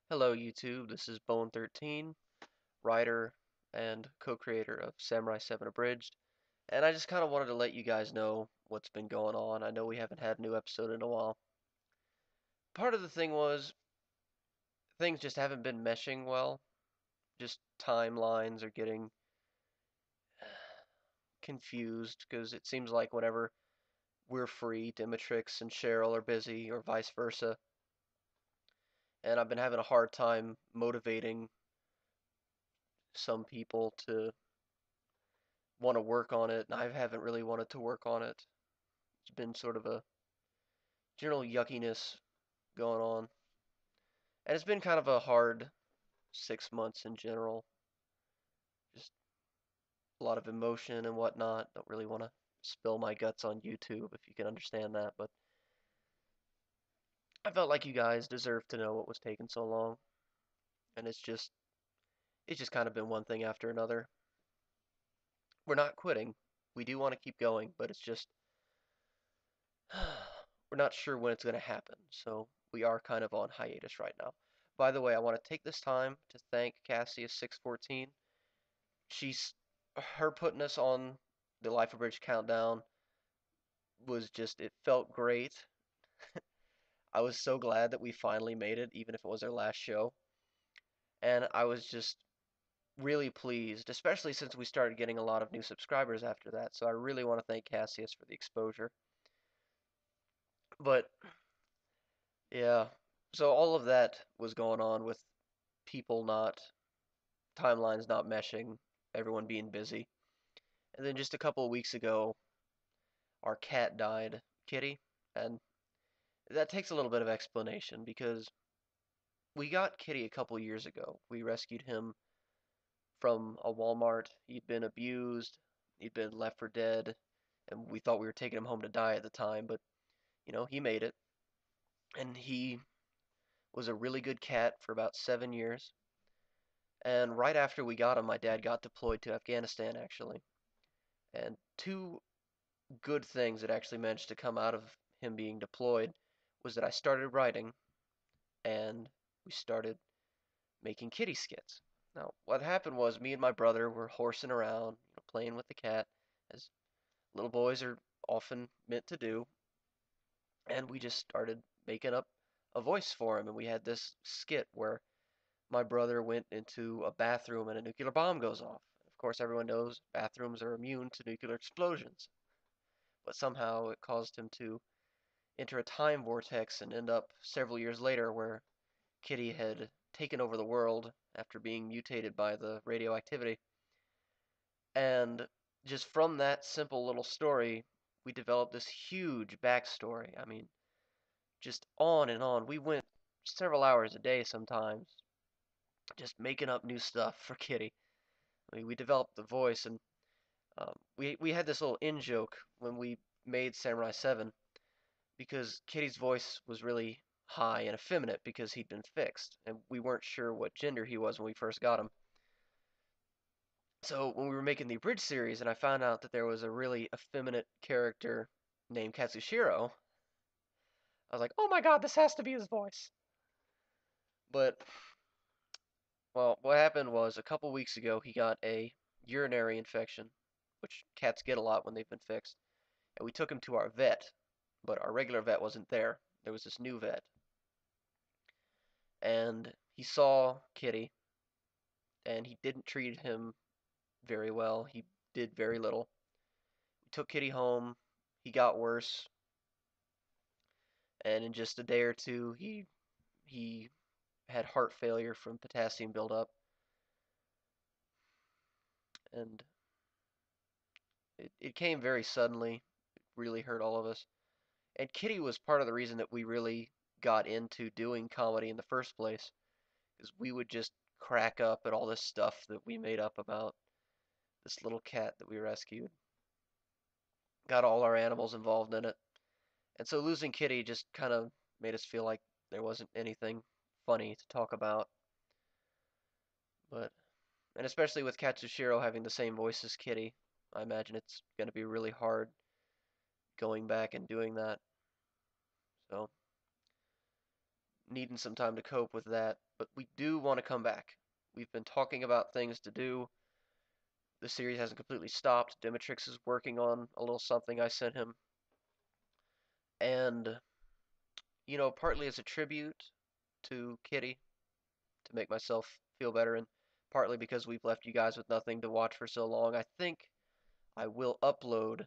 Hello YouTube, this is Bone13, writer and co-creator of Samurai 7 Abridged, and I just kind of wanted to let you guys know what's been going on. I know we haven't had a new episode in a while. Part of the thing was things just haven't been meshing well. Just timelines are getting confused because it seems like whenever we're free, Dimitrix and Cheryl are busy or vice versa. And I've been having a hard time motivating some people to want to work on it, and I haven't really wanted to work on it. It's been sort of a general yuckiness going on. And it's been kind of a hard 6 months in general. Just a lot of emotion and whatnot. Don't really want to spill my guts on YouTube if you can understand that, but I felt like you guys deserved to know what was taking so long. And it's just kind of been one thing after another. We're not quitting. We do want to keep going, but it's just we're not sure when it's going to happen. So we are kind of on hiatus right now. By the way, I want to take this time to thank Cassius614. She's her putting us on the Life of Bridge countdown was just it felt great. I was so glad that we finally made it, even if it was our last show. And I was just really pleased, especially since we started getting a lot of new subscribers after that. So I really want to thank Cassius for the exposure. But yeah, so all of that was going on with people not timelines not meshing, everyone being busy. And then just a couple of weeks ago, our cat died, Kitty, and that takes a little bit of explanation because we got Kitty a couple years ago. We rescued him from a Walmart. He'd been abused, he'd been left for dead, and we thought we were taking him home to die at the time, but he made it. And he was a really good cat for about 7 years. And right after we got him, my dad got deployed to Afghanistan actually. And two good things that actually managed to come out of him being deployed was that I started writing and we started making kitty skits. Now, what happened was me and my brother were horsing around, playing with the cat, as little boys are often meant to do, and we just started making up a voice for him. And we had this skit where my brother went into a bathroom and a nuclear bomb goes off. Of course, everyone knows bathrooms are immune to nuclear explosions, but somehow it caused him to enter a time vortex and end up several years later where Kitty had taken over the world after being mutated by the radioactivity. And just from that simple little story, we developed this huge backstory. I mean, just on and on. We went several hours a day sometimes just making up new stuff for Kitty. I mean, we developed the voice, and we had this little in joke when we made Samurai 7 because Kitty's voice was really high and effeminate because he'd been fixed, and we weren't sure what gender he was when we first got him. So when we were making the Bridge series, and I found out that there was a really effeminate character named Katsushiro, I was like, oh my god, this has to be his voice. But, well, what happened was a couple weeks ago he got a urinary infection, which cats get a lot when they've been fixed, and we took him to our vet, but our regular vet wasn't there. There was this new vet, and he saw Kitty, and he didn't treat him very well. He did very little. We took Kitty home. He got worse, and in just a day or two, he had heart failure from potassium buildup, and it came very suddenly. It really hurt all of us. And Kitty was part of the reason that we really got into doing comedy in the first place, because we would just crack up at all this stuff that we made up about this little cat that we rescued. Got all our animals involved in it. And so losing Kitty just kind of made us feel like there wasn't anything funny to talk about. But and especially with Katsushiro having the same voice as Kitty, I imagine it's going to be really hard going back and doing that. So needing some time to cope with that, but we do want to come back. We've been talking about things to do. The series hasn't completely stopped. Dimitrix is working on a little something I sent him. And, partly as a tribute to Kitty, to make myself feel better, and partly because we've left you guys with nothing to watch for so long, I think I will upload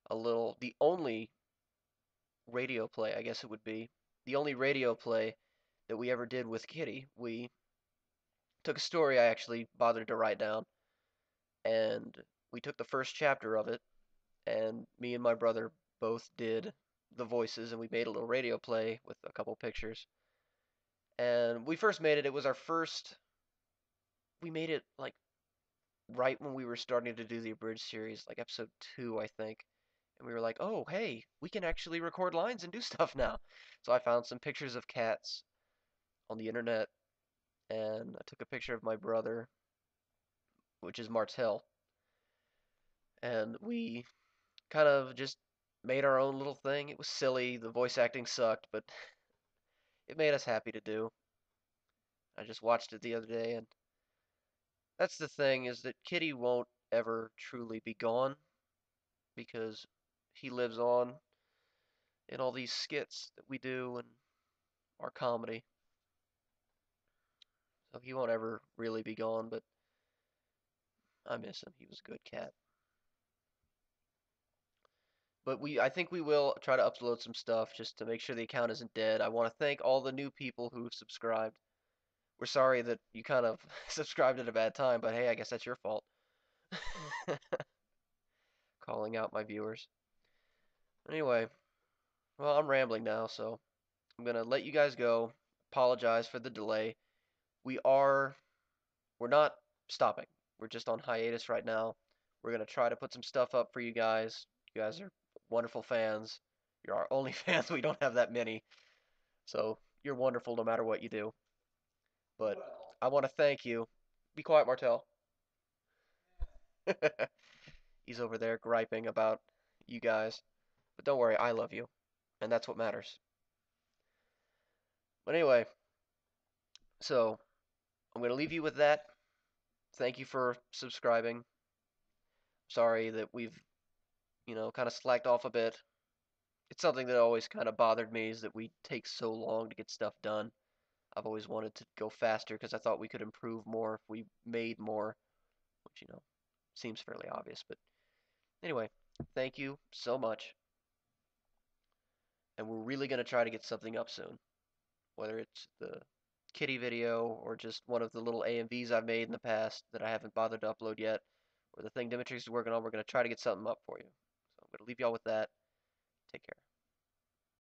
the only radio play, I guess it would be, the only radio play that we ever did with Kitty. We took a story I actually bothered to write down, and we took the first chapter of it, and me and my brother both did the voices, and we made a little radio play with a couple pictures. And we first made it, it was our first, we made it like right when we were starting to do the abridged series, like episode 2, I think. And we were like, oh, hey, we can actually record lines and do stuff now. So I found some pictures of cats on the internet, and I took a picture of my brother, which is Martel, and we kind of just made our own little thing. It was silly, the voice acting sucked, but it made us happy to do. I just watched it the other day, and that's the thing, is that Kitty won't ever truly be gone because he lives on in all these skits that we do and our comedy. So he won't ever really be gone, but I miss him. He was a good cat. But I think we will try to upload some stuff just to make sure the account isn't dead. I want to thank all the new people who've subscribed. We're sorry that you kind of subscribed at a bad time, but hey, I guess that's your fault. Calling out my viewers. Anyway, well, I'm rambling now, so I'm gonna let you guys go. Apologize for the delay. We are we're not stopping. We're just on hiatus right now. We're gonna try to put some stuff up for you guys. You guys are wonderful fans. You're our only fans. We don't have that many. So you're wonderful no matter what you do. But I want to thank you. Be quiet, Martel. He's over there griping about you guys. But don't worry, I love you. And that's what matters. But anyway, so I'm going to leave you with that. Thank you for subscribing. Sorry that we've, kind of slacked off a bit. It's something that always kind of bothered me, is that we take so long to get stuff done. I've always wanted to go faster because I thought we could improve more if we made more, which, seems fairly obvious. But anyway, thank you so much. And we're really going to try to get something up soon. Whether it's the Kitty video or just one of the little AMVs I've made in the past that I haven't bothered to upload yet, or the thing Dimitrix is working on, we're going to try to get something up for you. So I'm going to leave y'all with that. Take care.